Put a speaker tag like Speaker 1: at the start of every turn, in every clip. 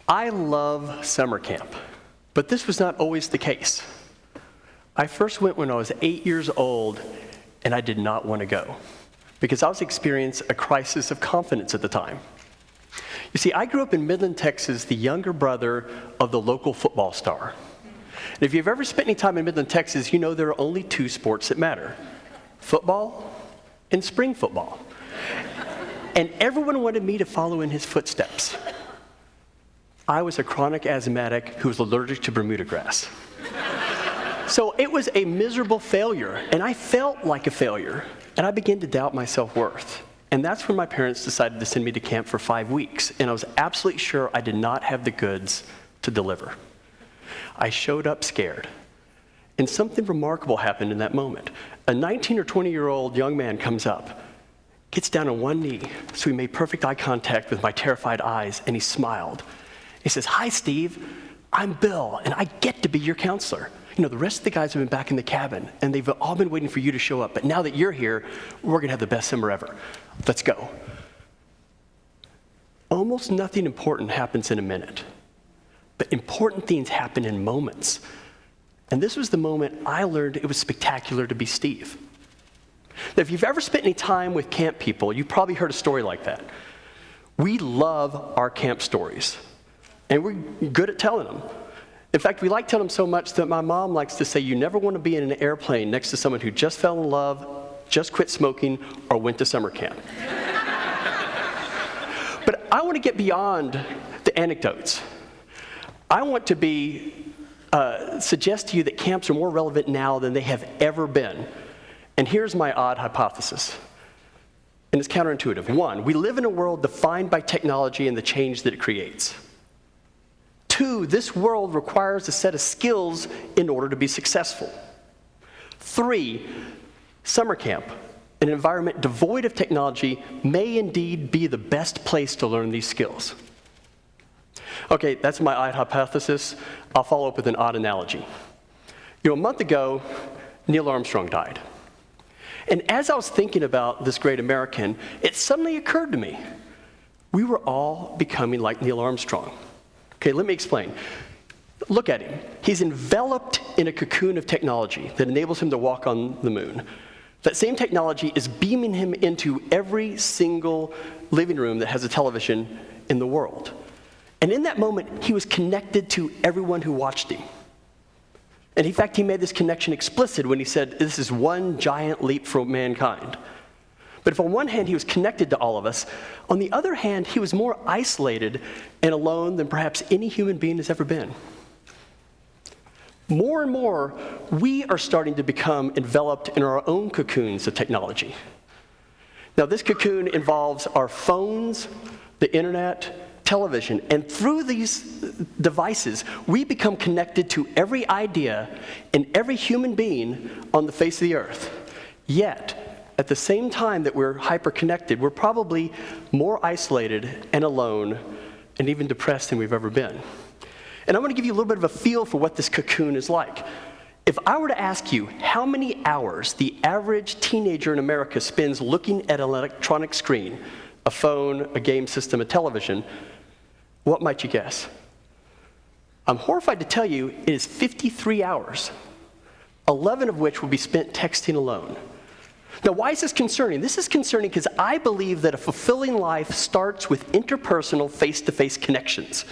Speaker 1: I love summer camp, but this was not always the case. I first went when I was 8 years old, and I did not want to go because I was experiencing a crisis of confidence at the time. You see, I grew up in Midland, Texas, the younger brother of the local football star. And if you've ever spent any time in Midland, Texas, you know there are only two sports that matter: football and spring football. And everyone wanted me to follow in his footsteps. I was a chronic asthmatic who was allergic to Bermuda grass. So it was a miserable failure, and I felt like a failure, and I began to doubt my self-worth. And that's when my parents decided to send me to camp for 5 weeks, and I was absolutely sure I did not have the goods to deliver. I showed up scared, and something remarkable happened in that moment. A 19 or 20-year-old young man comes up, gets down on one knee, so he made perfect eye contact with my terrified eyes, and he smiled. He says, "Hi, Steve, I'm Bill, and I get to be your counselor. You know, the rest of the guys have been back in the cabin, and they've all been waiting for you to show up, but now that you're here, we're gonna have the best summer ever. Let's go." Almost nothing important happens in a minute, but important things happen in moments. And this was the moment I learned it was spectacular to be Steve. Now, if you've ever spent any time with camp people, you've probably heard a story like that. We love our camp stories, and we're good at telling them. In fact, we like telling them so much that my mom likes to say, you never want to be in an airplane next to someone who just fell in love, just quit smoking, or went to summer camp. But I want to get beyond the anecdotes. I want to suggest to you that camps are more relevant now than they have ever been. And here's my odd hypothesis. And it's counterintuitive. 1, we live in a world defined by technology and the change that it creates. 2, this world requires a set of skills in order to be successful. 3, summer camp, an environment devoid of technology, may indeed be the best place to learn these skills. Okay, that's my odd hypothesis. I'll follow up with an odd analogy. You know, a month ago, Neil Armstrong died. And as I was thinking about this great American, it suddenly occurred to me, we were all becoming like Neil Armstrong. Okay, let me explain. Look at him. He's enveloped in a cocoon of technology that enables him to walk on the moon. That same technology is beaming him into every single living room that has a television in the world. And in that moment, he was connected to everyone who watched him. And in fact, he made this connection explicit when he said, this is one giant leap for mankind. But if on one hand he was connected to all of us, on the other hand, he was more isolated and alone than perhaps any human being has ever been. More and more, we are starting to become enveloped in our own cocoons of technology. Now, this cocoon involves our phones, the internet, television, and through these devices, we become connected to every idea and every human being on the face of the earth. Yet, at the same time that we're hyper-connected, we're probably more isolated and alone and even depressed than we've ever been. And I want to give you a little bit of a feel for what this cocoon is like. If I were to ask you how many hours the average teenager in America spends looking at an electronic screen, a phone, a game system, a television, what might you guess? I'm horrified to tell you it is 53 hours, 11 of which will be spent texting alone. Now, why is this concerning? This is concerning because I believe that a fulfilling life starts with interpersonal face-to-face connections.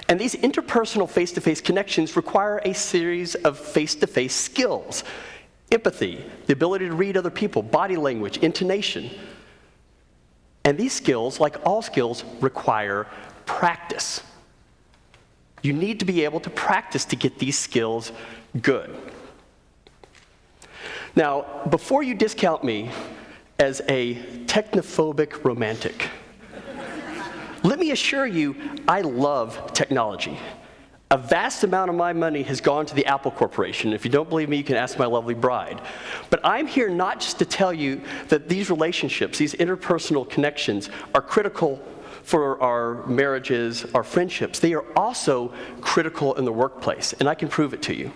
Speaker 1: And these interpersonal face-to-face connections require a series of face-to-face skills. Empathy, the ability to read other people, body language, intonation. And these skills, like all skills, require practice. You need to be able to practice to get these skills good. Now, before you discount me as a technophobic romantic, let me assure you, I love technology. A vast amount of my money has gone to the Apple Corporation. If you don't believe me, you can ask my lovely bride. But I'm here not just to tell you that these relationships, these interpersonal connections, are critical for our marriages, our friendships. They are also critical in the workplace, and I can prove it to you.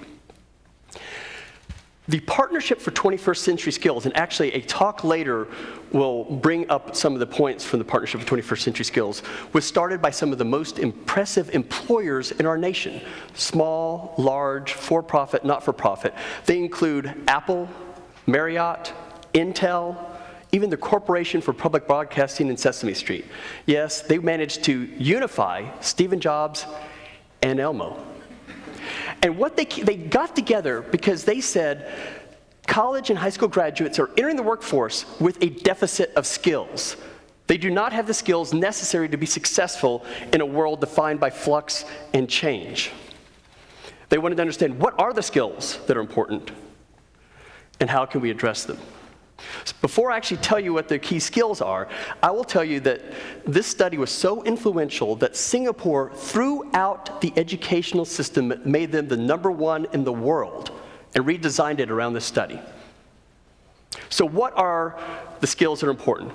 Speaker 1: The Partnership for 21st Century Skills, and actually a talk later will bring up some of the points from the Partnership for 21st Century Skills, was started by some of the most impressive employers in our nation. Small, large, for-profit, not-for-profit. They include Apple, Marriott, Intel, even the Corporation for Public Broadcasting and Sesame Street. Yes, they managed to unify Stephen Jobs and Elmo. And what they got together because they said college and high school graduates are entering the workforce with a deficit of skills. They do not have the skills necessary to be successful in a world defined by flux and change. They wanted to understand what are the skills that are important and how can we address them. So before I actually tell you what the key skills are, I will tell you that this study was so influential that Singapore, throughout the educational system, made them the #1 in the world and redesigned it around this study. So what are the skills that are important?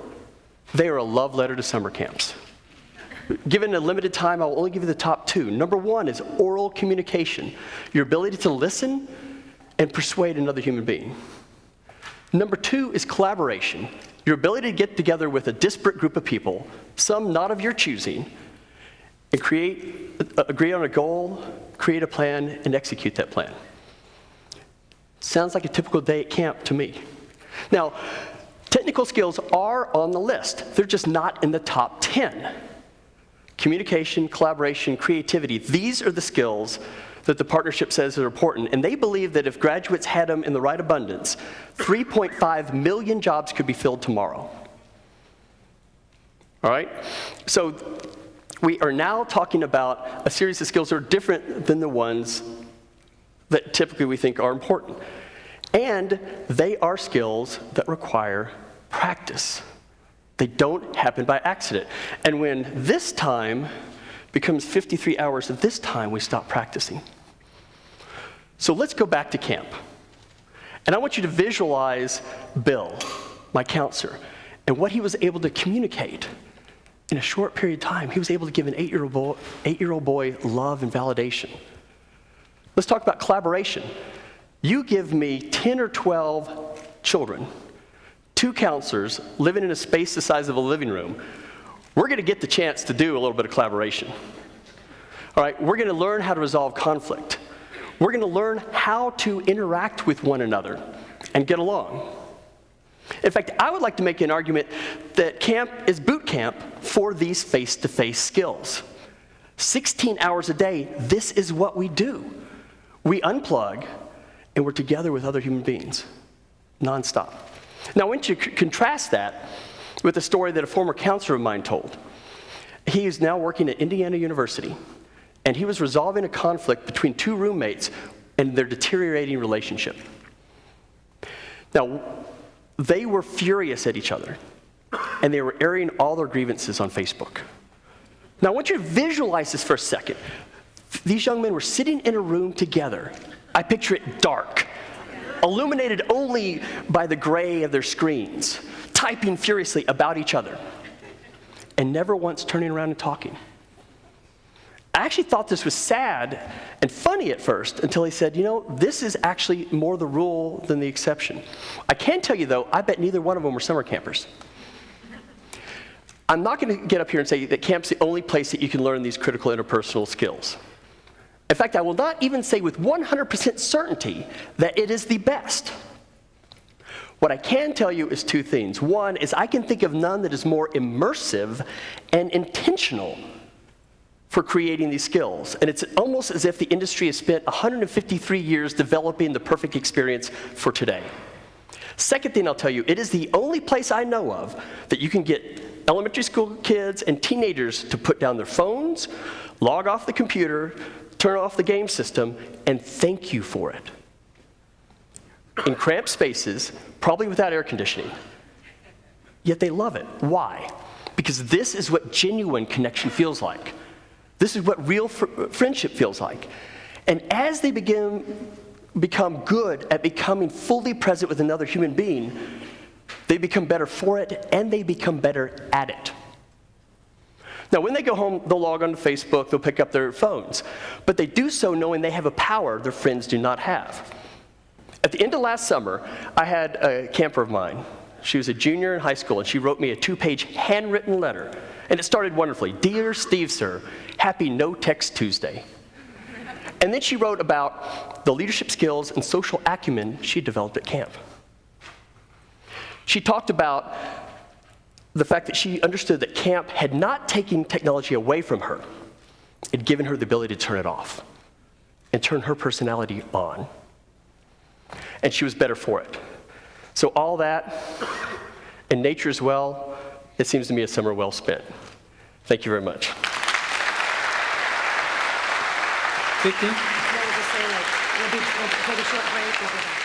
Speaker 1: They are a love letter to summer camps. Given a limited time, I will only give you the top 2. #1 is oral communication, your ability to listen and persuade another human being. #2 is collaboration, your ability to get together with a disparate group of people, some not of your choosing, and agree on a goal, create a plan, and execute that plan. Sounds like a typical day at camp to me. Now, technical skills are on the list. They're just not in the top 10. Communication, collaboration, creativity, these are the skills that the partnership says are important, and they believe that if graduates had them in the right abundance, 3.5 million jobs could be filled tomorrow. All right? So we are now talking about a series of skills that are different than the ones that typically we think are important. And they are skills that require practice. They don't happen by accident. And when this time becomes 53 hours of this time, we stop practicing. So let's go back to camp. And I want you to visualize Bill, my counselor, and what he was able to communicate in a short period of time. He was able to give an 8-year-old boy love and validation. Let's talk about collaboration. You give me 10 or 12 children, 2 counselors living in a space the size of a living room. We're going to get the chance to do a little bit of collaboration. All right, we're going to learn how to resolve conflict. We're going to learn how to interact with one another and get along. In fact, I would like to make an argument that camp is boot camp for these face-to-face skills. 16 hours a day, this is what we do. We unplug, and we're together with other human beings, nonstop. Now, I want you to contrast that with a story that a former counselor of mine told. He is now working at Indiana University, and he was resolving a conflict between 2 roommates and their deteriorating relationship. Now, they were furious at each other, and they were airing all their grievances on Facebook. Now, I want you to visualize this for a second. These young men were sitting in a room together. I picture it dark, illuminated only by the gray of their screens, typing furiously about each other, and never once turning around and talking. I actually thought this was sad and funny at first until he said, this is actually more the rule than the exception. I can tell you, though, I bet neither one of them were summer campers. I'm not going to get up here and say that camp's the only place that you can learn these critical interpersonal skills. In fact, I will not even say with 100% certainty that it is the best. What I can tell you is 2 things. One is I can think of none that is more immersive and intentional for creating these skills. And it's almost as if the industry has spent 153 years developing the perfect experience for today. Second thing I'll tell you, it is the only place I know of that you can get elementary school kids and teenagers to put down their phones, log off the computer, turn off the game system, and thank you for it. In cramped spaces, probably without air conditioning. Yet they love it. Why? Because this is what genuine connection feels like. This is what real friendship feels like. And as they become good at becoming fully present with another human being, they become better for it, and they become better at it. Now, when they go home, they'll log on to Facebook, they'll pick up their phones. But they do so knowing they have a power their friends do not have. At the end of last summer, I had a camper of mine. She was a junior in high school, and she wrote me a 2-page handwritten letter. And it started wonderfully. Dear Steve, sir, happy No Text Tuesday. And then she wrote about the leadership skills and social acumen she developed at camp. She talked about the fact that she understood that camp had not taken technology away from her. It had given her the ability to turn it off and turn her personality on. And she was better for it. So all that, and nature as well, it seems to me a summer well spent. Thank you very much.
Speaker 2: Vicki?
Speaker 3: No, we'll just say, like, we'll take a short break. We'll go back.